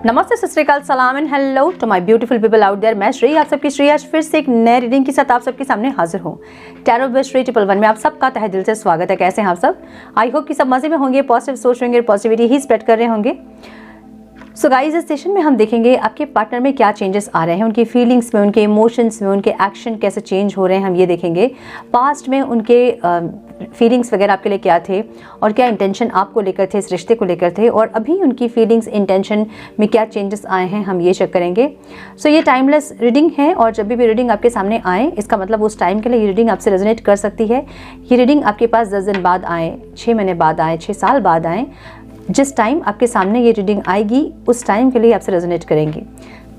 नमस्ते, सत श्री अकाल, सलाम and hello to my beautiful people out there. मैं श्री, आप सबकी श्री आज फिर से एक नए रीडिंग के साथ आप सबके सामने हाजिर हूँ। टैरो बाय श्री 111 में आप सबका तहे दिल से स्वागत है। कैसे हैं आप सब? आई होप कि सब मजे में होंगे, पॉजिटिव सोच रहे होंगे, पॉजिटिविटी ही स्प्रेड कर रहे होंगे। सो गाइस, इस सेशन में हम देखेंगे आपके पार्टनर में क्या चेंजेस आ रहे हैं, उनकी फीलिंग्स में, उनके इमोशंस में, उनके एक्शन कैसे चेंज हो रहे हैं, हम ये देखेंगे। पास्ट में उनके फीलिंग्स वगैरह आपके लिए क्या थे और क्या इंटेंशन आपको लेकर थे, इस रिश्ते को लेकर थे, और अभी उनकी फीलिंग्स इंटेंशन में क्या चेंजेस आए हैं, हम ये चेक करेंगे। सो ये टाइमलेस रीडिंग है और जब भी रीडिंग आपके सामने आए इसका मतलब उस टाइम के लिए ये रीडिंग आपसे रेजोनेट कर सकती है। ये रीडिंग आपके पास 10 दिन बाद आए, 6 महीने बाद आए, 6 साल बाद आए, जिस टाइम आपके सामने ये रीडिंग आएगी उस टाइम के लिए आपसे रेजोनेट करेंगी।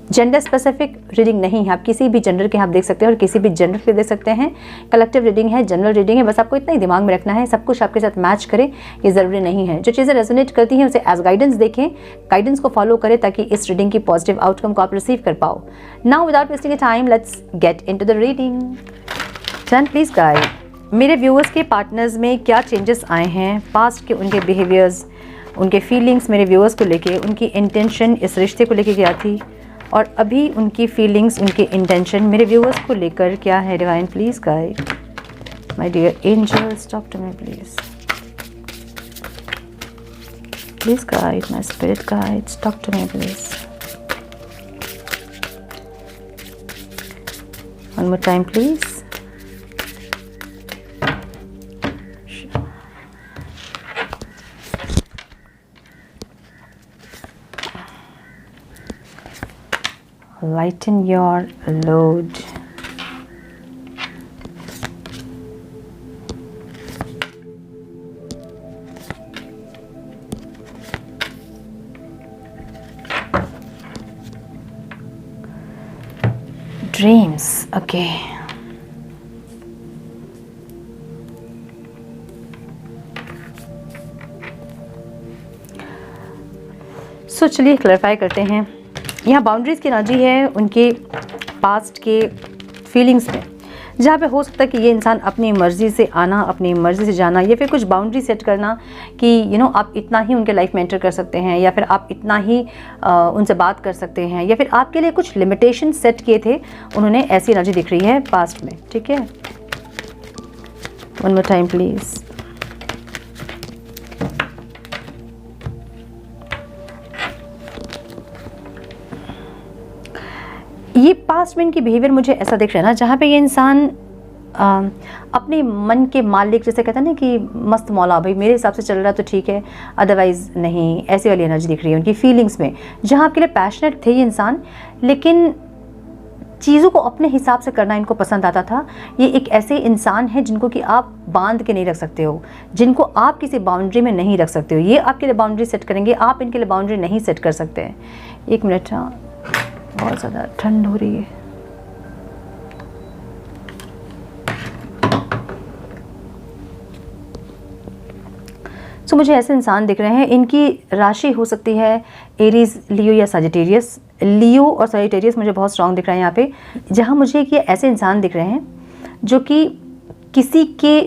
जेंडर स्पेसिफिक रीडिंग नहीं है, आप किसी भी जेंडर के आप देख सकते हैं और किसी भी जेंडर के देख सकते हैं। कलेक्टिव रीडिंग है, जनरल रीडिंग है, बस आपको इतना ही दिमाग में रखना है, सब कुछ आपके साथ मैच करे ये ज़रूरी नहीं है। जो चीज़ें रेजोनेट करती हैं उसे एज गाइडेंस देखें, गाइडेंस को फॉलो करें ताकि इस रीडिंग की पॉजिटिव आउटकम को आप रिसीव कर पाओ। Now without wasting A time let's get into the reading. Chain please guide मेरे व्यूअर्स के पार्टनर्स में क्या चेंजेस आए हैं, पास्ट के उनके बिहेवियर्स, उनके फीलिंग्स मेरे व्यूअर्स को लेके, उनकी इंटेंशन इस रिश्ते को लेके क्या थी, और अभी उनकी फीलिंग्स, उनकी इंटेंशन मेरे व्यूअर्स को लेकर क्या है। Divine please guide my dear angels, talk to me please, please guide my spirit guides, talk to me please. One more time please. Lighten your load. Dreams, okay. So चलिए clarify करते हैं। यहाँ boundaries की energy है उनके past के feelings में, जहाँ पे हो सकता है कि ये इंसान अपनी मर्ज़ी से आना, अपनी मर्ज़ी से जाना, या फिर कुछ बाउंड्री सेट करना कि आप इतना ही उनके लाइफ में एंटर कर सकते हैं, या फिर आप इतना ही उनसे बात कर सकते हैं, या फिर आपके लिए कुछ लिमिटेशन सेट किए थे उन्होंने। ऐसी एनर्जी दिख रही है पास्ट में, ठीक है। One more time please. ये पास्ट में इनकी बिहेवियर मुझे ऐसा दिख रहा है ना, जहाँ पे ये इंसान अपने मन के मालिक, जैसे कहते हैं ना कि मस्त मौला, भाई मेरे हिसाब से चल रहा है तो ठीक है, अदरवाइज़ नहीं, ऐसी वाली एनर्जी दिख रही है उनकी फीलिंग्स में। जहाँ आपके लिए पैशनेट थे ये इंसान, लेकिन चीज़ों को अपने हिसाब से करना इनको पसंद आता था। ये एक ऐसे इंसान है जिनको कि आप बांध के नहीं रख सकते हो, जिनको आप किसी बाउंड्री में नहीं रख सकते हो। ये आपके लिए बाउंड्री सेट करेंगे, आप इनके लिए बाउंड्री नहीं सेट कर सकते हैं। एक मिनट, हाँ बहुत ज़्यादा ठंड हो रही है। सो मुझे ऐसे इंसान दिख रहे हैं, इनकी राशि हो सकती है एरीज, लियो या सजिटेरियस। लियो और सजिटेरियस मुझे बहुत स्ट्रांग दिख रहा है यहाँ पे, जहाँ मुझे ये ऐसे इंसान दिख रहे हैं जो कि किसी के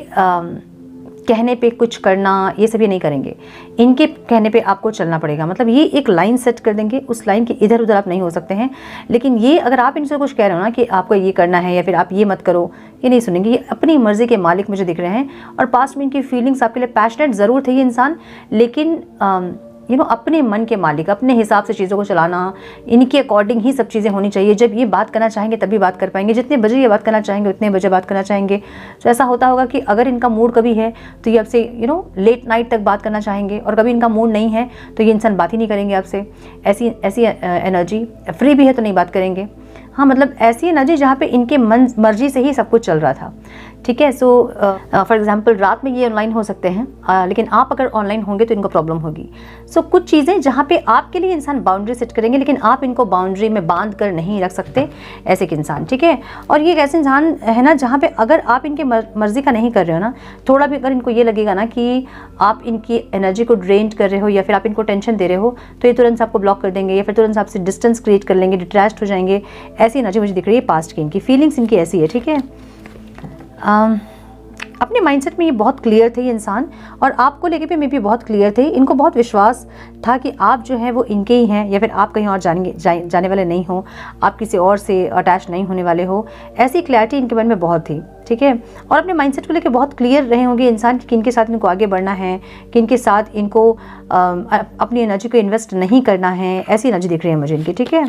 कहने पे कुछ करना, ये सब ये नहीं करेंगे। इनके कहने पे आपको चलना पड़ेगा, मतलब ये एक लाइन सेट कर देंगे, उस लाइन के इधर उधर आप नहीं हो सकते हैं। लेकिन ये अगर आप इनसे कुछ कह रहे हो ना कि आपको ये करना है या फिर आप ये मत करो, ये नहीं सुनेंगे। ये अपनी मर्जी के मालिक मुझे दिख रहे हैं। और पास्ट में इनकी फीलिंग्स आपके लिए पैशनेट ज़रूर थे ये इंसान, लेकिन अपने मन के मालिक, अपने हिसाब से चीज़ों को चलाना, इनके अकॉर्डिंग ही सब चीज़ें होनी चाहिए। जब ये बात करना चाहेंगे तभी बात कर पाएंगे, जितने बजे ये बात करना चाहेंगे उतने बजे बात करना चाहेंगे। तो ऐसा होता होगा कि अगर इनका मूड कभी है तो ये आपसे लेट नाइट तक बात करना चाहेंगे, और कभी इनका मूड नहीं है तो ये इंसान बात ही नहीं करेंगे आपसे। ऐसी एनर्जी। फ्री भी है तो नहीं बात करेंगे। हाँ, मतलब ऐसी एनर्जी जहाँ पे इनके मन मर्जी से ही सब कुछ चल रहा था, ठीक है। सो फॉर एग्जांपल रात में ये ऑनलाइन हो सकते हैं, लेकिन आप अगर ऑनलाइन होंगे तो इनको प्रॉब्लम होगी। सो कुछ चीज़ें जहाँ पे आपके लिए इंसान बाउंड्री सेट करेंगे, लेकिन आप इनको बाउंड्री में बांध कर नहीं रख सकते, ऐसे के इंसान, ठीक है। और ये एक ऐसे इंसान है ना जहाँ पे अगर आप इनके मर्जी का नहीं कर रहे हो ना, थोड़ा भी अगर इनको ये लगेगा ना कि आप इनकी एनर्जी को ड्रेन कर रहे हो या फिर आप इनको टेंशन दे रहे हो, तो ये तुरंत आपको ब्लॉक कर देंगे या फिर तुरंत आपसे डिस्टेंस क्रिएट कर लेंगे, डिट्रैक्ट हो जाएंगे। ऐसी एनर्जी मुझे दिख रही है पास्ट की, इनकी फीलिंग्स इनकी ऐसी है, ठीक है। अपने माइंडसेट में ये बहुत क्लियर थे ये इंसान, और आपको लेके भी मे भी बहुत क्लियर थे। इनको बहुत विश्वास था कि आप जो है वो इनके ही हैं, या फिर आप कहीं और जाने वाले नहीं हो, आप किसी और से अटैच नहीं होने वाले हो। ऐसी क्लैरिटी इनके मन में बहुत थी, ठीक है। और अपने माइंडसेट को लेके बहुत क्लियर रहे होंगे इंसान कि किनके साथ इनको आगे बढ़ना है, किनके साथ इनको अपनी एनर्जी को इन्वेस्ट नहीं करना है। ऐसी एनर्जी दिख रही है मुझे इनकी, ठीक है।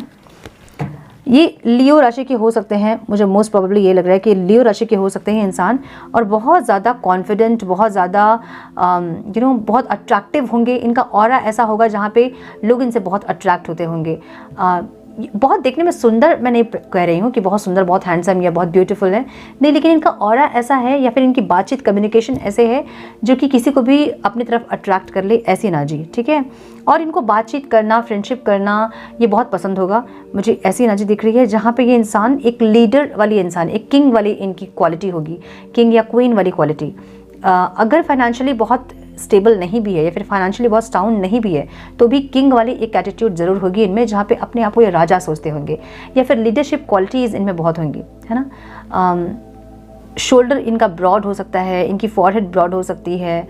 ये लियो राशि के हो सकते हैं, मुझे मोस्ट प्रोबेबली ये लग रहा है कि लियो राशि के हो सकते हैं इंसान, और बहुत ज़्यादा कॉन्फिडेंट, बहुत ज़्यादा बहुत अट्रैक्टिव होंगे। इनका ऑरा ऐसा होगा जहाँ पे लोग इनसे बहुत अट्रैक्ट होते होंगे। बहुत देखने में सुंदर, मैं नहीं कह रही हूँ कि बहुत सुंदर, बहुत हैंडसम या बहुत ब्यूटीफुल है, नहीं, लेकिन इनका ऑरा ऐसा है, या फिर इनकी बातचीत, कम्युनिकेशन ऐसे है जो कि किसी को भी अपनी तरफ अट्रैक्ट कर ले, ऐसी एनर्जी, ठीक है। और इनको बातचीत करना, फ्रेंडशिप करना ये बहुत पसंद होगा, मुझे ऐसी एनर्जी दिख रही है जहाँ पे ये इंसान एक लीडर वाली इंसान, एक किंग वाली इनकी क्वालिटी होगी, किंग या क्वीन वाली क्वालिटी। अगर फाइनेंशियली बहुत स्टेबल नहीं भी है, या फिर फाइनेंशियली बहुत साउंड नहीं भी है, तो भी किंग वाली एक एटीट्यूड ज़रूर होगी इनमें, जहाँ पे अपने आप को ये राजा सोचते होंगे, या फिर लीडरशिप क्वालिटीज़ इनमें बहुत होंगी, है ना। शोल्डर इनका ब्रॉड हो सकता है, इनकी फॉरहेड ब्रॉड हो सकती है।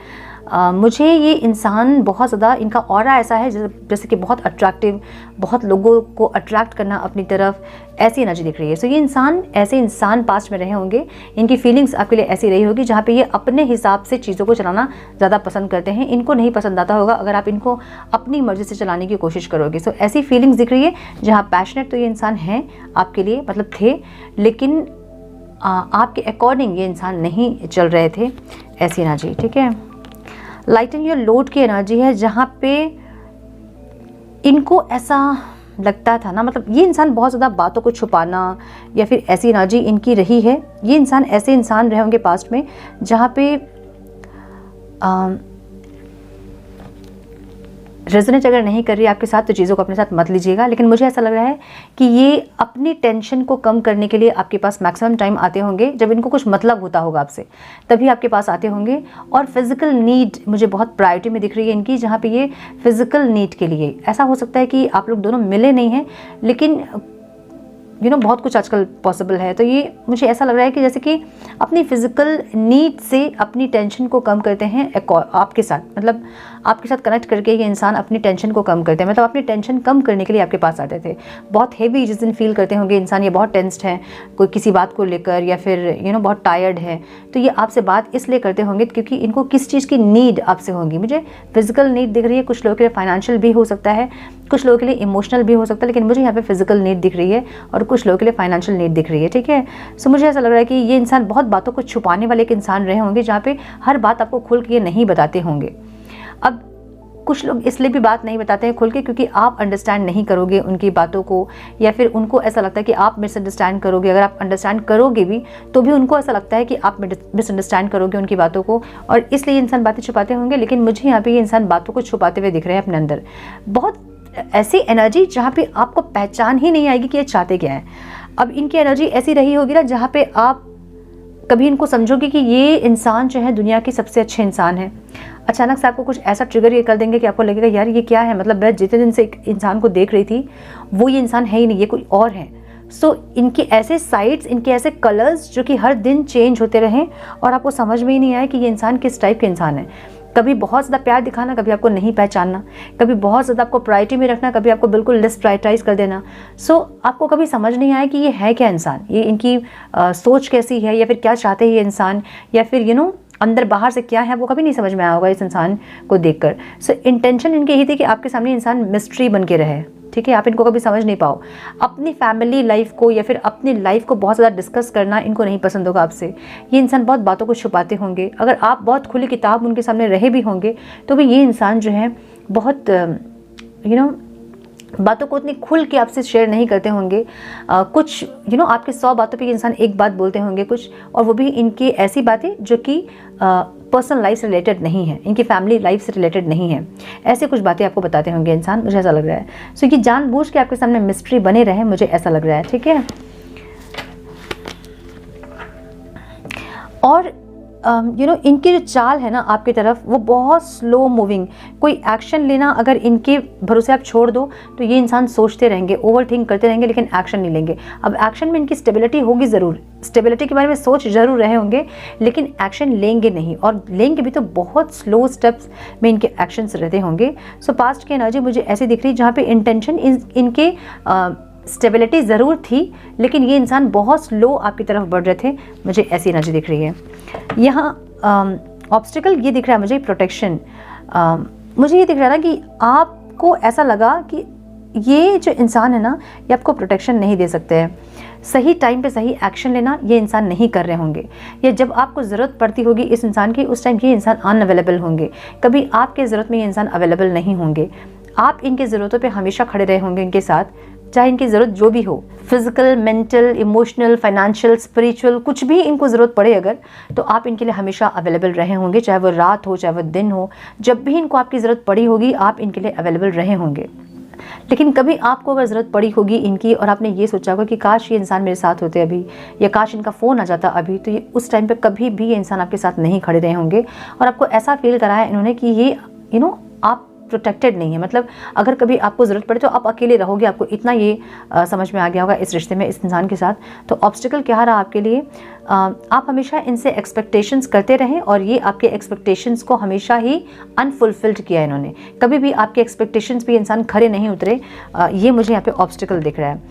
मुझे ये इंसान बहुत ज़्यादा, इनका ऑरा ऐसा है जैसे कि बहुत अट्रैक्टिव, बहुत लोगों को अट्रैक्ट करना अपनी तरफ, ऐसी एनर्जी दिख रही है। सो ये इंसान, ऐसे इंसान पास्ट में रहे होंगे, इनकी फीलिंग्स आपके लिए ऐसी रही होगी जहाँ पे ये अपने हिसाब से चीज़ों को चलाना ज़्यादा पसंद करते हैं। इनको नहीं पसंद आता होगा अगर आप इनको अपनी मर्ज़ी से चलाने की कोशिश करोगे। सो ऐसी फीलिंग्स दिख रही है जहाँ पैशनेट तो ये इंसान हैं आपके लिए, मतलब थे, लेकिन आपके अकॉर्डिंग ये इंसान नहीं चल रहे थे, ऐसी एनर्जी, ठीक है। लाइटन योर लोड की एनर्जी है जहाँ पे इनको ऐसा लगता था ना, मतलब ये इंसान बहुत ज़्यादा बातों को छुपाना, या फिर ऐसी एनर्जी इनकी रही है। ये इंसान, ऐसे इंसान रहे होंगे पास्ट में जहाँ पे रेजोनेट अगर नहीं कर रही आपके साथ तो चीज़ों को अपने साथ मत लीजिएगा, लेकिन मुझे ऐसा लग रहा है कि ये अपनी टेंशन को कम करने के लिए आपके पास मैक्सिमम टाइम आते होंगे, जब इनको कुछ मतलब होता होगा आपसे तभी आपके पास आते होंगे। और फिज़िकल नीड मुझे बहुत प्रायोरिटी में दिख रही है इनकी, जहाँ पे ये फिज़िकल नीड के लिए, ऐसा हो सकता है कि आप लोग दोनों मिले नहीं हैं, लेकिन बहुत कुछ आजकल पॉसिबल है। तो ये मुझे ऐसा लग रहा है कि जैसे कि अपनी फिज़िकल नीड से अपनी टेंशन को कम करते हैं आपके साथ, मतलब आपके साथ कनेक्ट करके ये इंसान अपनी टेंशन को कम करते हैं, मतलब अपनी टेंशन कम करने के लिए आपके पास आते थे। बहुत हेवी जिस दिन फील करते होंगे इंसान, ये बहुत टेंस्ड है कोई किसी बात को लेकर, या फिर बहुत टायर्ड है, तो ये आपसे बात इसलिए करते होंगे क्योंकि इनको किस चीज़ की नीड आपसे होगी। मुझे फिज़िकल नीड दिख रही है, कुछ लोगों के लिए फाइनेंशियल भी हो सकता है, कुछ लोगों के लिए इमोशनल भी हो सकता है, लेकिन मुझे यहाँ पे फिज़िकल नीड दिख रही है, और कुछ लोगों के लिए फाइनेंशियल नीड दिख रही है, ठीक है। सो मुझे ऐसा लग रहा है कि ये इंसान बहुत बातों को छुपाने वाले एक इंसान रहे होंगे, जहाँ पे हर बात आपको खुल के नहीं बताते होंगे। अब कुछ लोग इसलिए भी बात नहीं बताते हैं खुल के क्योंकि आप अंडरस्टैंड नहीं करोगे उनकी बातों को, या फिर उनको ऐसा लगता है कि आप मिसअंडरस्टैंड करोगे। अगर आप अंडरस्टैंड करोगे भी तो भी उनको ऐसा लगता है कि आप मिसअंडरस्टैंड करोगे उनकी बातों को, और इसलिए इंसान बातें छुपाते होंगे। लेकिन मुझे यहाँ पे ये इंसान बातों को छुपाते हुए दिख रहे हैं अपने अंदर। बहुत ऐसी एनर्जी जहाँ पे आपको पहचान ही नहीं आएगी कि ये चाहते क्या है। अब इनकी एनर्जी ऐसी रही होगी ना जहाँ पे आप कभी इनको समझोगे कि ये इंसान जो है दुनिया के सबसे अच्छे इंसान है, अचानक से आपको कुछ ऐसा ट्रिगर ये कर देंगे कि आपको लगेगा यार ये क्या है, मतलब मैं जितने दिन से एक इंसान को देख रही थी वो ये इंसान है ही नहीं, ये कोई और है। सो इनके ऐसे साइड्स, इनके ऐसे कलर्स जो कि हर दिन चेंज होते रहें और आपको समझ में ही नहीं आए कि ये इंसान किस टाइप के इंसान है। कभी बहुत ज़्यादा प्यार दिखाना, कभी आपको नहीं पहचानना, कभी बहुत ज़्यादा आपको प्रायोरिटी में रखना, कभी आपको बिल्कुल लिस्ट प्रायोरिटाइज कर देना। सो आपको कभी समझ नहीं आया कि ये है क्या इंसान, ये इनकी सोच कैसी है, या फिर क्या चाहते हैं ये इंसान, या फिर अंदर बाहर से क्या है, वो कभी नहीं समझ में आया होगा इस इंसान को देखकर। सो इंटेंशन इनकी यही थी कि आपके सामने इंसान मिस्ट्री बन के रहे, ठीक है, आप इनको कभी समझ नहीं पाओ। अपनी फैमिली लाइफ को या फिर अपनी लाइफ को बहुत ज़्यादा डिस्कस करना इनको नहीं पसंद होगा आपसे। ये इंसान बहुत बातों को छुपाते होंगे। अगर आप बहुत खुली किताब उनके सामने रहे भी होंगे तो भी ये इंसान जो है बहुत बातों को उतनी खुल के आपसे शेयर नहीं करते होंगे। कुछ आपके 100 बातों पे ये इंसान एक बात बोलते होंगे कुछ, और वो भी इनकी ऐसी बातें जो कि पर्सनल लाइफ से रिलेटेड नहीं है, इनकी फैमिली लाइफ से रिलेटेड नहीं है। ऐसे कुछ बातें आपको बताते होंगे इंसान, मुझे ऐसा लग रहा है। सो ये जानबूझ के आपके सामने मिस्ट्री बने रहे, मुझे ऐसा लग रहा है, ठीक है। और इनकी जो चाल है ना आपकी तरफ वो बहुत स्लो मूविंग। कोई एक्शन लेना अगर इनके भरोसे आप छोड़ दो तो ये इंसान सोचते रहेंगे, ओवर थिंक करते रहेंगे, लेकिन एक्शन नहीं लेंगे। अब एक्शन में इनकी स्टेबिलिटी होगी ज़रूर, स्टेबिलिटी के बारे में सोच जरूर रहे होंगे, लेकिन एक्शन लेंगे नहीं, और लेंगे भी तो बहुत स्लो स्टेप्स में इनके एक्शंस रहते होंगे। सो पास्ट की एनर्जी मुझे ऐसी दिख रही जहाँ पे इंटेंशन इनके स्टेबिलिटी ज़रूर थी, लेकिन ये इंसान बहुत स्लो आपकी तरफ बढ़ रहे थे, मुझे ऐसी एनर्जी दिख रही है। यहाँ ऑब्स्टिकल ये दिख रहा है मुझे प्रोटेक्शन। मुझे ये दिख रहा है ना कि आपको ऐसा लगा कि ये जो इंसान है ना ये आपको प्रोटेक्शन नहीं दे सकते हैं। सही टाइम पे सही एक्शन लेना ये इंसान नहीं कर रहे होंगे, या जब आपको ज़रूरत पड़ती होगी इस इंसान की उस टाइम ये इंसान अनअवेलेबल होंगे। कभी आपके ज़रूरत में ये इंसान अवेलेबल नहीं होंगे, आप इनके ज़रूरतों पे हमेशा खड़े रहे होंगे इनके साथ, चाहे इनकी ज़रूरत जो भी हो, physical, mental, emotional, financial, spiritual, कुछ भी इनको ज़रूरत पड़े अगर, तो आप इनके लिए हमेशा अवेलेबल रहे होंगे, चाहे वो रात हो चाहे वो दिन हो। जब भी इनको आपकी ज़रूरत पड़ी होगी आप इनके लिए अवेलेबल रहे होंगे। लेकिन कभी आपको अगर ज़रूरत पड़ी होगी इनकी और आपने ये सोचा होगा कि काश ये इंसान मेरे साथ होते अभी, या काश इनका फ़ोन आ जाता अभी, तो ये उस टाइम पे कभी भी ये इंसान आपके साथ नहीं खड़े रहे होंगे, और आपको ऐसा फील कराया इन्होंने कि ये आप प्रोटेक्टेड नहीं है। मतलब अगर कभी आपको ज़रूरत पड़े तो आप अकेले रहोगे, आपको इतना ये समझ में आ गया होगा इस रिश्ते में, इस इंसान के साथ। तो ऑब्स्टिकल क्या रहा आपके लिए, आप हमेशा इनसे एक्सपेक्टेशंस करते रहें और ये आपके एक्सपेक्टेशंस को हमेशा ही अनफुलफिल्ड किया इन्होंने। कभी भी आपके एक्सपेक्टेशंस पे इंसान खरे नहीं उतरे, ये मुझे यहाँ पे ऑब्स्टिकल दिख रहा है।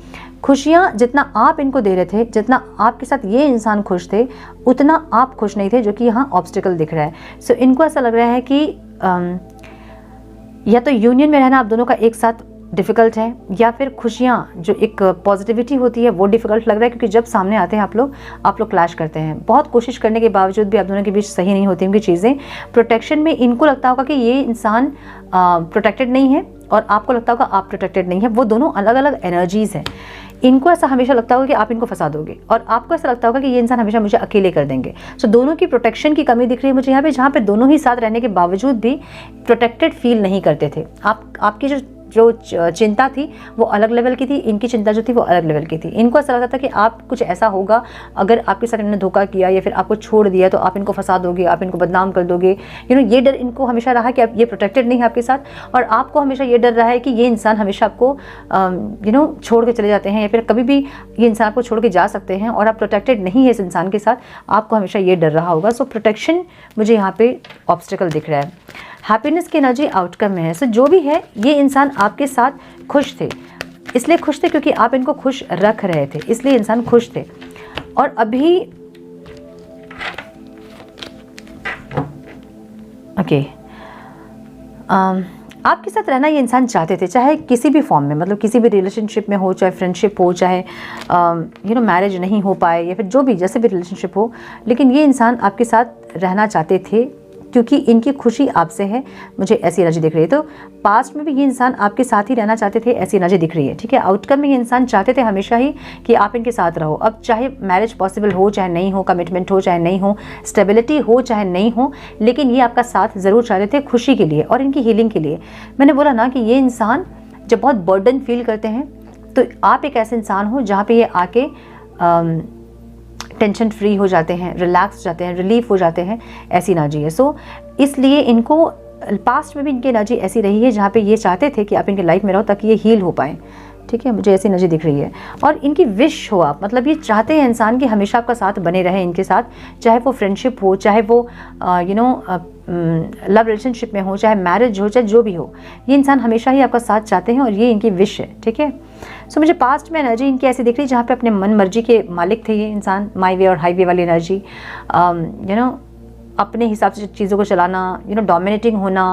खुशियाँ जितना आप इनको दे रहे थे, जितना आपके साथ ये इंसान खुश थे, उतना आप खुश नहीं थे, जो कि यहाँ ऑब्स्टिकल दिख रहा है। सो इनको ऐसा लग रहा है कि या तो यूनियन में रहना आप दोनों का एक साथ डिफ़िकल्ट है, या फिर खुशियाँ जो एक पॉजिटिविटी होती है वो डिफ़िकल्ट लग रहा है, क्योंकि जब सामने आते हैं आप लोग क्लैश करते हैं। बहुत कोशिश करने के बावजूद भी आप दोनों के बीच सही नहीं होती उनकी चीज़ें। प्रोटेक्शन में इनको लगता होगा कि ये इंसान प्रोटेक्टेड नहीं है, और आपको लगता होगा आप प्रोटेक्टेड नहीं है। वो दोनों अलग अलग एनर्जीज़ हैं। इनको ऐसा हमेशा लगता होगा कि आप इनको फंसा दोगे, और आपको ऐसा लगता होगा कि ये इंसान हमेशा मुझे अकेले कर देंगे। सो दोनों की प्रोटेक्शन की कमी दिख रही है मुझे यहाँ पे, जहाँ पे दोनों ही साथ रहने के बावजूद भी प्रोटेक्टेड फील नहीं करते थे। आपकी जो चिंता थी वो अलग लेवल की थी, इनकी चिंता जो थी वो अलग लेवल की थी। इनको ऐसा लगता था कि आप कुछ ऐसा होगा, अगर आपके साथ इन्होंने धोखा किया या फिर आपको छोड़ दिया तो आप इनको फंसा दोगे, आप इनको बदनाम कर दोगे। ये डर इनको हमेशा रहा कि आप ये प्रोटेक्टेड नहीं है आपके साथ, और आपको हमेशा ये डर रहा है कि ये इंसान हमेशा आपको छोड़ के चले जाते हैं, या फिर कभी भी ये इंसान आपको छोड़ के जा सकते हैं, और आप प्रोटेक्टेड नहीं है इस इंसान के साथ, आपको हमेशा ये डर रहा होगा। सो प्रोटेक्शन मुझे यहाँ पे ऑब्स्टिकल दिख रहा है। हैप्पीनेस की एनर्जी आउटकम में है। सो जो भी है ये इंसान आपके साथ खुश थे, इसलिए खुश थे क्योंकि आप इनको खुश रख रहे थे, इसलिए इंसान खुश थे। और अभी ओके आपके साथ रहना ये इंसान चाहते थे, चाहे किसी भी फॉर्म में, मतलब किसी भी रिलेशनशिप में हो, चाहे फ्रेंडशिप हो, चाहे मैरिज नहीं हो पाए, या फिर जो भी जैसे भी रिलेशनशिप हो, लेकिन ये इंसान आपके साथ रहना चाहते थे क्योंकि इनकी खुशी आपसे है। मुझे ऐसी एनर्जी दिख रही है। तो पास्ट में भी ये इंसान आपके साथ ही रहना चाहते थे, ऐसी एनर्जी दिख रही है। ठीक है, आउटकम में ये इंसान चाहते थे हमेशा ही कि आप इनके साथ रहो। अब चाहे मैरिज पॉसिबल हो चाहे नहीं हो, कमिटमेंट हो चाहे नहीं हो, स्टेबिलिटी हो चाहे नहीं हो, लेकिन ये आपका साथ ज़रूर चाहते थे खुशी के लिए और इनकी हीलिंग के लिए। मैंने बोला ना कि ये इंसान जब बहुत बर्डन फील करते हैं तो आप एक ऐसे इंसान हो जहाँ पे ये आके टेंशन फ्री हो जाते हैं, रिलैक्स हो जाते हैं, रिलीफ हो जाते हैं, ऐसी एनर्जी है। सो इसलिए इनको पास्ट में भी इनकी एनर्जी ऐसी रही है जहाँ पे ये चाहते थे कि आप इनके लाइफ में रहो ताकि ये हील हो पाएँ। ठीक है, मुझे ऐसी एनर्जी दिख रही है। और इनकी विश हो आप, मतलब ये चाहते हैं इंसान कि हमेशा आपका साथ बने रहे इनके साथ, चाहे वो फ्रेंडशिप हो, चाहे वो लव रिलेशनशिप में हो, चाहे मैरिज हो, चाहे जो भी हो, ये इंसान हमेशा ही आपका साथ चाहते हैं और ये इनकी विश है। ठीक है, सो मुझे पास्ट में एनर्जी इनकी ऐसी दिख रही है जहाँ पे अपने मन मर्जी के मालिक थे ये इंसान, माई वे और हाईवे वाली एनर्जी, अपने हिसाब से चीज़ों को चलाना, डोमिनेटिंग होना,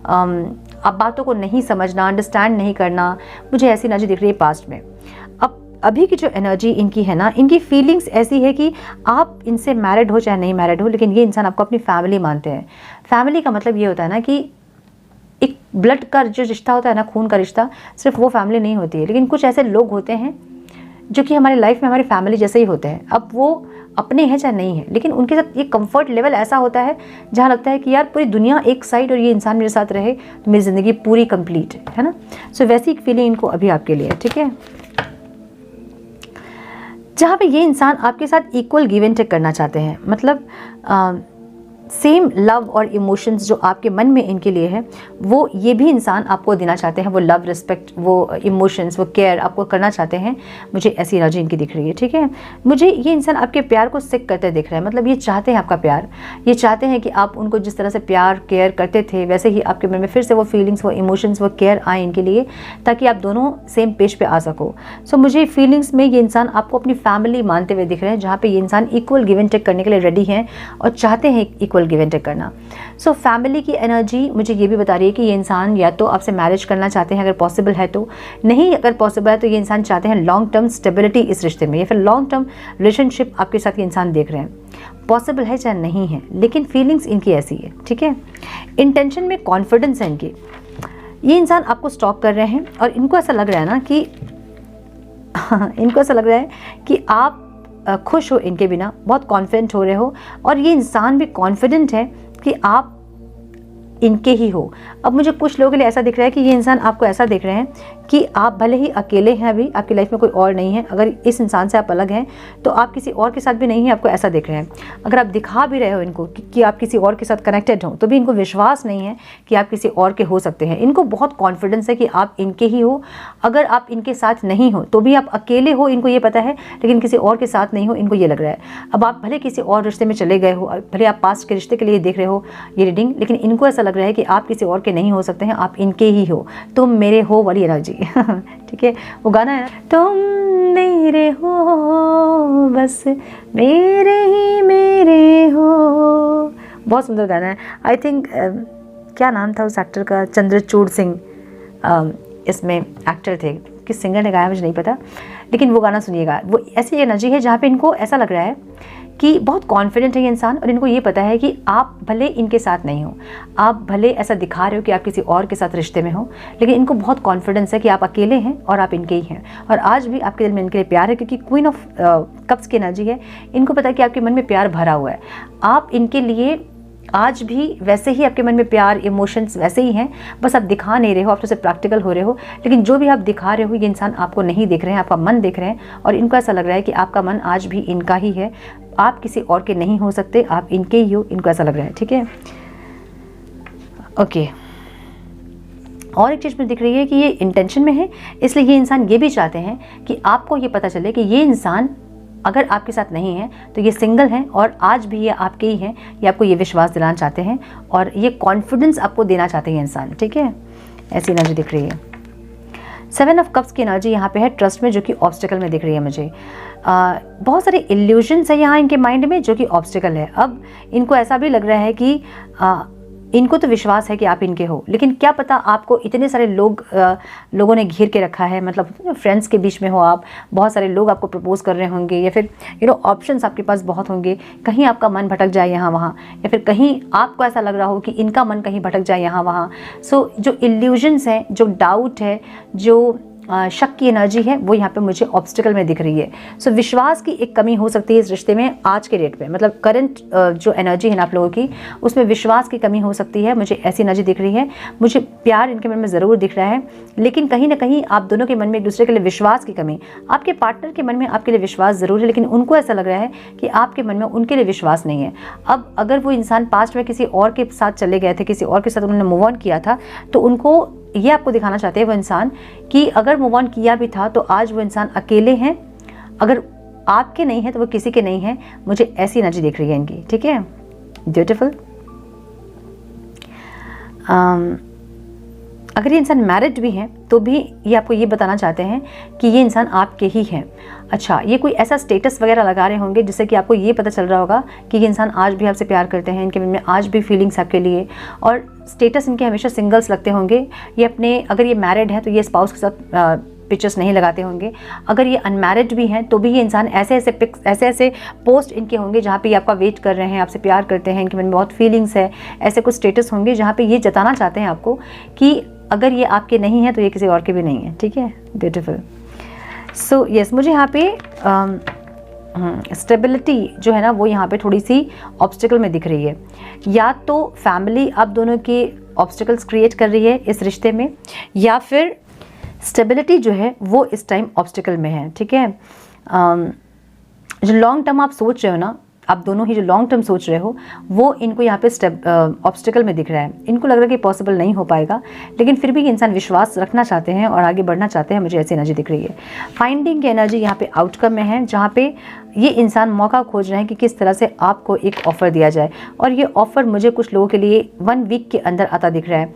अब बातों को नहीं समझना, अंडरस्टैंड नहीं करना, मुझे ऐसी एनर्जी दिख रही है पास्ट में। अब अभी की जो एनर्जी इनकी है ना, इनकी फीलिंग्स ऐसी है कि आप इनसे मैरिड हो चाहे नहीं मैरिड हो, लेकिन ये इंसान आपको अपनी फैमिली मानते हैं। फैमिली का मतलब ये होता है ना कि एक ब्लड का जो रिश्ता होता है ना, खून का रिश्ता, सिर्फ वो फैमिली नहीं होती है, लेकिन कुछ ऐसे लोग होते हैं जो कि हमारी लाइफ में हमारी फैमिली जैसे ही होते हैं। अब वो अपने हैं चाहे नहीं है, लेकिन उनके साथ ये कंफर्ट लेवल ऐसा होता है जहाँ लगता है कि यार पूरी दुनिया एक साइड और ये इंसान मेरे साथ रहे तो मेरी ज़िंदगी पूरी कंप्लीट है ना। सो वैसी एक फीलिंग इनको अभी आपके लिए। ठीक है, जहाँ पे ये इंसान आपके साथ इक्वल गिव एंड टेक करना चाहते हैं, मतलब सेम लव और इमोशंस जो आपके मन में इनके लिए है, वो ये भी इंसान आपको देना चाहते हैं। वो लव, रिस्पेक्ट, वो इमोशंस, वो केयर आपको करना चाहते हैं। मुझे ऐसी एनर्जी इनकी दिख रही है, ठीक है। मुझे ये इंसान आपके प्यार को सिक करते दिख रहा है, मतलब ये चाहते हैं आपका प्यार, ये चाहते हैं कि आप उनको जिस तरह से प्यार केयर करते थे वैसे ही आपके मन में फिर से वो फीलिंग्स, वो इमोशंस, वो केयर आए इनके लिए, ताकि आप दोनों सेम पेज पे आ सको। सो मुझे फीलिंग्स में ये इंसान आपको अपनी फैमिली मानते हुए दिख रहे हैं, जहाँ पे ये इंसान इक्वल गिव एंड टेक करने के लिए रेडी हैं और चाहते हैं इक्वल गिव एंड टेक करना। सो फैमिली की एनर्जी मुझे ये भी बता रही है कि ये इंसान या तो आपसे मैरिज करना चाहते हैं अगर पॉसिबल है तो, नहीं अगर पॉसिबल है तो ये इंसान चाहते हैं लॉन्ग टर्म स्टेबिलिटी इस रिश्ते में, या फिर लॉन्ग टर्म रिलेशनशिप आपके साथ ये इंसान देख रहे हैं। पॉसिबल है चाहे नहीं है, लेकिन फीलिंग्स इनकी ऐसी है, ठीक है। इंटेंशन में कॉन्फिडेंस है इनकी। ये इंसान आपको स्टॉक कर रहे हैं और इनको ऐसा लग रहा है ना कि इनको ऐसा लग रहा है कि आप खुश हो इनके बिना, बहुत कॉन्फिडेंट हो रहे हो, और ये इंसान भी कॉन्फिडेंट है कि आप इनके ही हो। अब मुझे कुछ लोगों के लिए ऐसा दिख रहा है कि ये इंसान आपको ऐसा देख रहे हैं कि आप भले ही अकेले हैं, अभी आपकी लाइफ में कोई और नहीं है, अगर इस इंसान से आप अलग हैं तो आप किसी और के साथ भी नहीं हैं, आपको ऐसा देख रहे हैं। अगर आप दिखा भी रहे हो इनको कि आप किसी और के साथ कनेक्टेड हो, तो भी इनको विश्वास नहीं है कि आप किसी और के हो सकते हैं। इनको बहुत कॉन्फिडेंस है कि आप इनके ही हो। अगर आप इनके साथ नहीं हो तो भी आप अकेले हो, इनको ये पता है, लेकिन किसी और के साथ नहीं हो, इनको ये लग रहा है। अब आप भले किसी और रिश्ते में चले गए हो, भले आप पास्ट के रिश्ते के लिए देख रहे हो ये रीडिंग, लेकिन इनको ऐसा लग रहा है कि आप किसी और के नहीं हो सकते हैं, आप इनके ही हो, तुम मेरे हो वाली एनर्जी। ठीक है, वो गाना है तुम मेरे हो बस मेरे ही मेरे हो, बहुत सुंदर गाना है। आई थिंक क्या नाम था उस एक्टर का, चंद्रचूड़ सिंह इसमें एक्टर थे, किस सिंगर ने गाया मुझे नहीं पता, लेकिन वो गाना सुनिएगा। वो ऐसी एनर्जी है जहाँ पे इनको ऐसा लग रहा है कि बहुत कॉन्फिडेंट है ये इंसान, और इनको ये पता है कि आप भले इनके साथ नहीं हो, आप भले ऐसा दिखा रहे हो कि आप किसी और के साथ रिश्ते में हो, लेकिन इनको बहुत कॉन्फिडेंस है कि आप अकेले हैं और आप इनके ही हैं, और आज भी आपके दिल में इनके लिए प्यार है, क्योंकि क्वीन ऑफ कप्स की एनर्जी है। इनको पता है कि आपके मन में प्यार भरा हुआ है, आप इनके लिए आज भी वैसे ही आपके मन में प्यार, इमोशंस वैसे ही हैं, बस आप दिखा नहीं रहे हो, आप तो सिर्फ प्रैक्टिकल हो रहे हो। लेकिन जो भी आप दिखा रहे हो ये इंसान आपको नहीं देख रहे हैं, आपका मन देख रहे हैं, और इनको ऐसा लग रहा है कि आपका मन आज भी इनका ही है, आप किसी और के नहीं हो सकते, आप इनके ही हो, इनको ऐसा लग रहा है। ठीक है, ओके। और एक चीज़ मुझे दिख रही है कि ये इंटेंशन में है, इसलिए ये इंसान ये भी चाहते हैं कि आपको ये पता चले कि ये इंसान अगर आपके साथ नहीं है तो ये सिंगल हैं, और आज भी ये आपके ही हैं। ये आपको ये विश्वास दिलाना चाहते हैं और ये कॉन्फिडेंस आपको देना चाहते हैं इंसान। ठीक है, ऐसी एनर्जी दिख रही है। 7 ऑफ कप्स की एनर्जी यहाँ पे है ट्रस्ट में, जो कि ऑब्स्टिकल में दिख रही है मुझे। बहुत सारे इल्यूजन्स है यहाँ इनके माइंड में जो कि ऑब्स्टिकल है। अब इनको ऐसा भी लग रहा है कि इनको तो विश्वास है कि आप इनके हो, लेकिन क्या पता आपको इतने सारे लोगों ने घेर के रखा है, मतलब फ्रेंड्स के बीच में हो आप, बहुत सारे लोग आपको प्रपोज कर रहे होंगे, या फिर ऑप्शंस आपके पास बहुत होंगे, कहीं आपका मन भटक जाए यहाँ वहाँ, या फिर कहीं आपको ऐसा लग रहा हो कि इनका मन कहीं भटक जाए यहाँ वहाँ। सो जो इल्यूजन्स हैं, जो डाउट है, जो शक की एनर्जी है, वो यहाँ पे मुझे ऑब्स्टिकल में दिख रही है। सो विश्वास की एक कमी हो सकती है इस रिश्ते में आज के डेट पे, मतलब करंट जो एनर्जी है ना आप लोगों की, उसमें विश्वास की कमी हो सकती है। मुझे ऐसी एनर्जी दिख रही है। मुझे प्यार इनके मन में ज़रूर दिख रहा है, लेकिन कहीं ना कहीं आप दोनों के मन में एक दूसरे के लिए विश्वास की कमी। आपके पार्टनर के मन में आपके लिए विश्वास ज़रूर है, लेकिन उनको ऐसा लग रहा है कि आपके मन में उनके लिए विश्वास नहीं है। अब अगर वो इंसान पास्ट में किसी और के साथ चले गए थे, किसी और के साथ उन्होंने मूव ऑन किया था, तो उनको ये आपको दिखाना चाहते हैं वो इंसान कि अगर मूव ऑन किया भी था तो आज वो इंसान अकेले हैं, अगर आपके नहीं है तो वो किसी के नहीं है। मुझे ऐसी एनर्जी दिख रही है इनकी। ठीक है, ब्यूटीफुल। अगर ये इंसान मैरिड भी हैं तो भी ये आपको ये बताना चाहते हैं कि ये इंसान आपके ही हैं। अच्छा, ये कोई ऐसा स्टेटस वगैरह लगा रहे होंगे जिससे कि आपको ये पता चल रहा होगा कि ये इंसान आज भी आपसे प्यार करते हैं, इनके मन में आज भी फीलिंग्स आपके लिए, और स्टेटस इनके हमेशा सिंगल्स लगते होंगे। ये अपने, अगर ये मैरिड है तो ये स्पाउस के साथ पिक्चर्स नहीं लगाते होंगे। अगर ये अनमैरिड भी हैं तो भी ये इंसान ऐसे ऐसे पोस्ट इनके होंगे जहाँ पे ये आपका वेट कर रहे हैं, आपसे प्यार करते हैं, इनके मन में बहुत फीलिंग्स है। ऐसे कुछ स्टेटस होंगे जहाँ पे ये जताना चाहते हैं आपको कि अगर ये आपके नहीं है तो ये किसी और के भी नहीं है। ठीक है, ब्यूटीफुल। सो यस, मुझे यहाँ पे स्टेबिलिटी जो है ना वो यहाँ पे थोड़ी सी ऑब्स्टिकल में दिख रही है। या तो फैमिली आप दोनों के ऑब्स्टिकल्स क्रिएट कर रही है इस रिश्ते में, या फिर स्टेबिलिटी जो है वो इस टाइम ऑब्स्टिकल में है। ठीक है, जो लॉन्ग टर्म आप सोच रहे हो ना, आप दोनों ही जो लॉन्ग टर्म सोच रहे हो वो इनको यहाँ पे स्टेप ऑब्स्टिकल में दिख रहा है। इनको लग रहा है कि पॉसिबल नहीं हो पाएगा, लेकिन फिर भी ये इंसान विश्वास रखना चाहते हैं और आगे बढ़ना चाहते हैं। मुझे ऐसी एनर्जी दिख रही है। फाइंडिंग की एनर्जी यहाँ पे आउटकम में है, जहाँ पे ये इंसान मौका खोज रहे हैं कि किस तरह से आपको एक ऑफ़र दिया जाए। और ये ऑफ़र मुझे कुछ लोगों के लिए 1 वीक के अंदर आता दिख रहा है,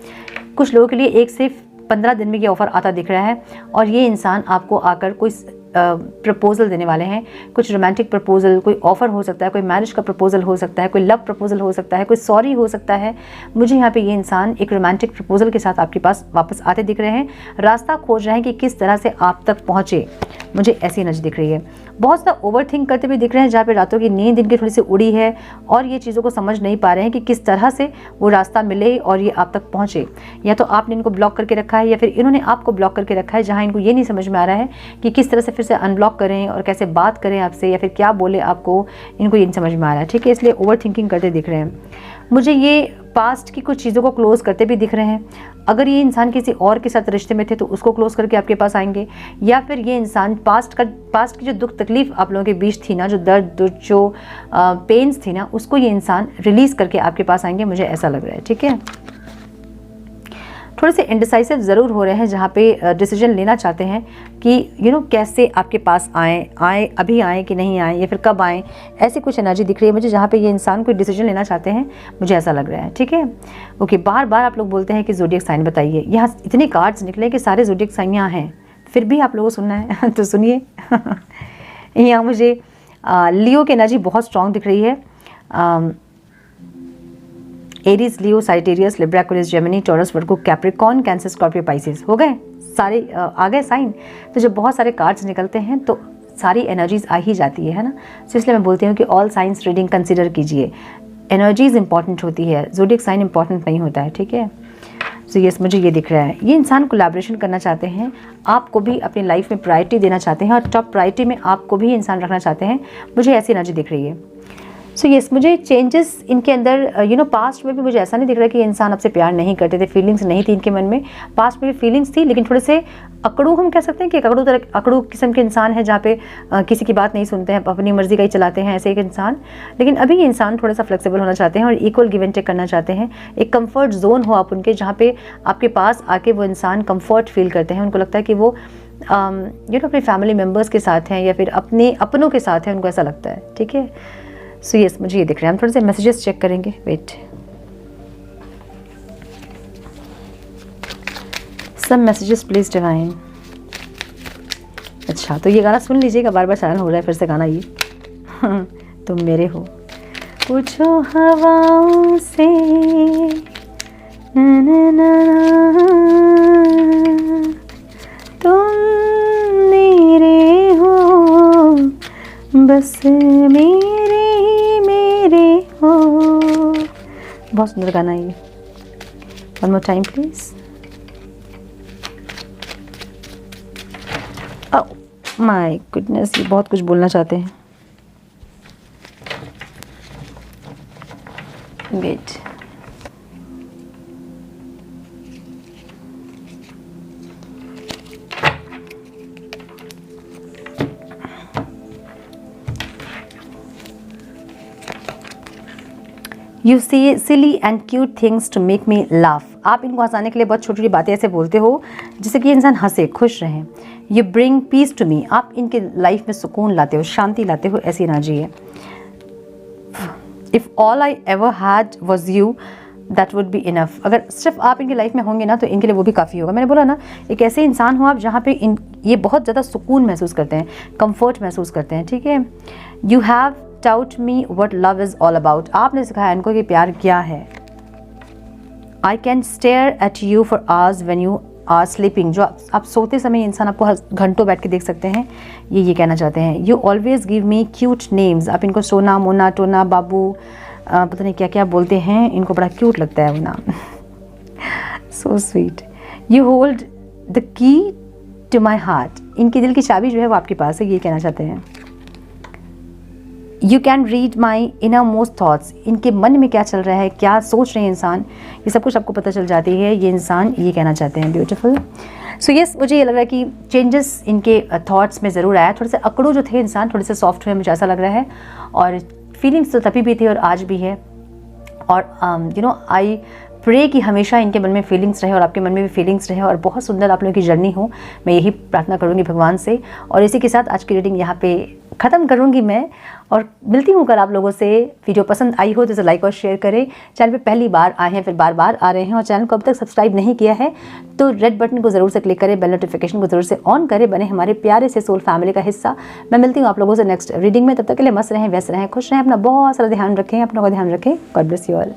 कुछ लोगों के लिए 1 से 15 दिन में ये ऑफ़र आता दिख रहा है। और ये इंसान आपको आकर कोई प्रपोजल देने वाले हैं, कुछ रोमांटिक प्रपोजल, कोई ऑफ़र हो सकता है, कोई मैरिज का प्रपोजल हो सकता है, कोई लव प्रपोजल हो सकता है, कोई सॉरी हो सकता है। मुझे यहाँ पे ये इंसान एक रोमांटिक प्रपोजल के साथ आपके पास वापस आते दिख रहे हैं, रास्ता खोज रहे हैं कि किस तरह से आप तक पहुँचे। मुझे ऐसी एनर्जी दिख रही है। बहुत ज़्यादा ओवर थिंक करते हुए दिख रहे हैं, जहाँ पे रातों की नींद इनकी थोड़ी सी उड़ी है और ये चीज़ों को समझ नहीं पा रहे हैं कि किस तरह से वो रास्ता मिले और ये आप तक पहुँचे। या तो आपने इनको ब्लॉक करके रखा है या फिर इन्होंने आपको ब्लॉक करके रखा है, जहाँ इनको ये नहीं समझ में आ रहा है कि किस तरह से फिर से अनब्लॉक करें और कैसे बात करें आपसे, या फिर क्या बोले आपको, इनको ये नहीं समझ में आ रहा है। ठीक है, इसलिए ओवर थिंकिंग करते दिख रहे हैं। मुझे ये पास्ट की कुछ चीज़ों को क्लोज़ करते भी दिख रहे हैं। अगर ये इंसान किसी और के साथ रिश्ते में थे तो उसको क्लोज़ करके आपके पास आएंगे, या फिर ये इंसान पास्ट की जो दुख तकलीफ़ आप लोगों के बीच थी ना, जो दर्द, जो पेन्स थी ना, उसको ये इंसान रिलीज़ करके आपके पास आएंगे। मुझे ऐसा लग रहा है। ठीक है, थोड़े से इंडिसाइसिव ज़रूर हो रहे हैं, जहाँ पे डिसीजन लेना चाहते हैं कि कैसे आपके पास आए अभी आए कि नहीं आए, या फिर कब आए। ऐसी कुछ एनर्जी दिख रही है मुझे, जहाँ पे ये इंसान कोई डिसीजन लेना चाहते हैं। मुझे ऐसा लग रहा है। ठीक है, ओके। बार बार आप लोग बोलते हैं कि ज़ोडिएक साइन बताइए। यहाँ इतने कार्ड्स निकले कि सारे ज़ोडिएक साइन यहाँ हैं, फिर भी आप लोगों को सुनना है तो सुनिए। यहाँ मुझे लियो की एनर्जी बहुत स्ट्रॉन्ग दिख रही है। Aries, Leo, Sagittarius, Libra, Aquarius, Gemini, Taurus, Virgo, Capricorn, Cancer, Scorpio, Pisces हो गए सारे, आ गए साइन। तो जब बहुत सारे कार्ड्स निकलते हैं तो सारी एनर्जीज आ ही जाती है ना। तो इसलिए मैं बोलती हूँ कि ऑल साइंस रीडिंग कंसीडर कीजिए। एनर्जीज इंपॉर्टेंट होती है, ज़ोडिएक साइन इंपॉर्टेंट नहीं होता है। ठीक है, तो यस, मुझे ये दिख रहा है। ये इंसान कोलैबोरेशन करना चाहते हैं, आपको भी अपनी लाइफ में प्रायोरिटी देना चाहते हैं और टॉप प्रायोरिटी में आपको भी इंसान रखना चाहते हैं। मुझे ऐसी एनर्जी दिख रही है। सो यस, मुझे चेंजेस इनके अंदर पास्ट में भी मुझे ऐसा नहीं दिख रहा कि इंसान आपसे प्यार नहीं करते थे, फीलिंग्स नहीं थी इनके मन में। पास्ट में भी फीलिंग्स थी, लेकिन थोड़े से अकड़ू, हम कह सकते हैं कि अकड़ू किस्म के इंसान है, जहाँ पे किसी की बात नहीं सुनते हैं, अपनी मर्जी का ही चलाते हैं, ऐसे एक इंसान। लेकिन अभी ये इंसान थोड़ा सा फ्लेक्सिबल होना चाहते हैं और इक्वल गिव एंड टेक करना चाहते हैं। एक कंफर्ट जोन हो आप उनके, जहाँ पे आपके पास आके वो इंसान कंफर्ट फील करते हैं। उनको लगता है कि वो अपने फैमिली मेम्बर्स के साथ हैं या फिर अपने अपनों के साथ हैं, उनको ऐसा लगता है। ठीक है, सो यस, मुझे ये दिख रहा है। हम थोड़े से मैसेजेस चेक करेंगे। Wait, some messages please divine. अच्छा, तो ये गाना सुन लीजिएगा, बार बार चैनल हो रहा है फिर से गाना ये। तुम मेरे हो, पूछो हवाओं से, ना ना ना, तुम मेरे हो, बस मेरे हो। बहुत सुंदर गाना है ये। One more time please. Oh my goodness, ये बहुत कुछ बोलना चाहते हैं। Wait, you see silly and cute things to make me laugh. आप इनको हंसाने के लिए बहुत छोटी छोटी बातें ऐसे बोलते हो जिससे कि इंसान हंसे, खुश रहें। You bring peace to me, आप इनके लाइफ में सुकून लाते हो, शांति लाते हो, ऐसी एनर्जी है। If all I ever had was you that would be enough. अगर सिर्फ आप इनकी लाइफ में होंगे ना तो इनके लिए वो भी काफ़ी होगा। मैंने बोला ना, एक ऐसे इंसान हो आप जहाँ पे ये बहुत ज़्यादा सुकून महसूस करते हैं, कंफर्ट महसूस करते हैं। ठीक है, you have taught me what love is all about। आपने सिखाया इनको कि प्यार क्या है। I can stare at you for hours when you are sleeping। जो आप सोते समय इंसान आपको घंटों बैठ के देख सकते हैं, ये कहना चाहते हैं। You always give me cute names। आप इनको सोना, मोना, टोना, बाबू, पता नहीं क्या क्या बोलते हैं, इनको बड़ा क्यूट लगता है वो नाम। So sweet। You hold the key to my heart। इनकी दिल की चाबी जो है वो आपके पास है, ये कहना चाहते हैं। You can read my inner most thoughts. इनके मन में क्या चल रहा है, क्या सोच रहे हैं इंसान, ये सब कुछ आपको पता चल जाती है। ये इंसान ये कहना चाहते हैं, ब्यूटीफुल। सो यस, मुझे ये लग रहा है कि चेंजेस इनके थॉट्स में ज़रूर आया। थोड़े से अकड़ू जो थे इंसान, थोड़े से सॉफ्ट हुए, मुझे ऐसा लग रहा है। और फीलिंग्स तो तभी भी थी और आज भी है। और यू नो आई प्रे कि हमेशा इनके मन में फीलिंग्स रहे और आपके मन में भी फीलिंग्स रहे और बहुत सुंदर आप लोगों की जर्नी हो। मैं यही प्रार्थना करूँगी भगवान से। और इसी के साथ आज की रीडिंग यहाँ पे ख़त्म करूँगी मैं, और मिलती हूँ कल आप लोगों से। वीडियो पसंद आई हो तो इसे लाइक और शेयर करें। चैनल पे पहली बार आए हैं, फिर बार बार आ रहे हैं और चैनल को अब तक सब्सक्राइब नहीं किया है तो रेड बटन को ज़रूर से क्लिक करें, बेल नोटिफिकेशन को ज़रूर से ऑन करें, बने हमारे प्यारे से सोल फैमिली का हिस्सा। मैं मिलती हूँ आप लोगों से नेक्स्ट रीडिंग में। तब तक के लिए मस्त रहें, व्यस्त रहें, खुश रहें, अपना बहुत सारा ध्यान रखें, अपनों का ध्यान रखें। God bless you all.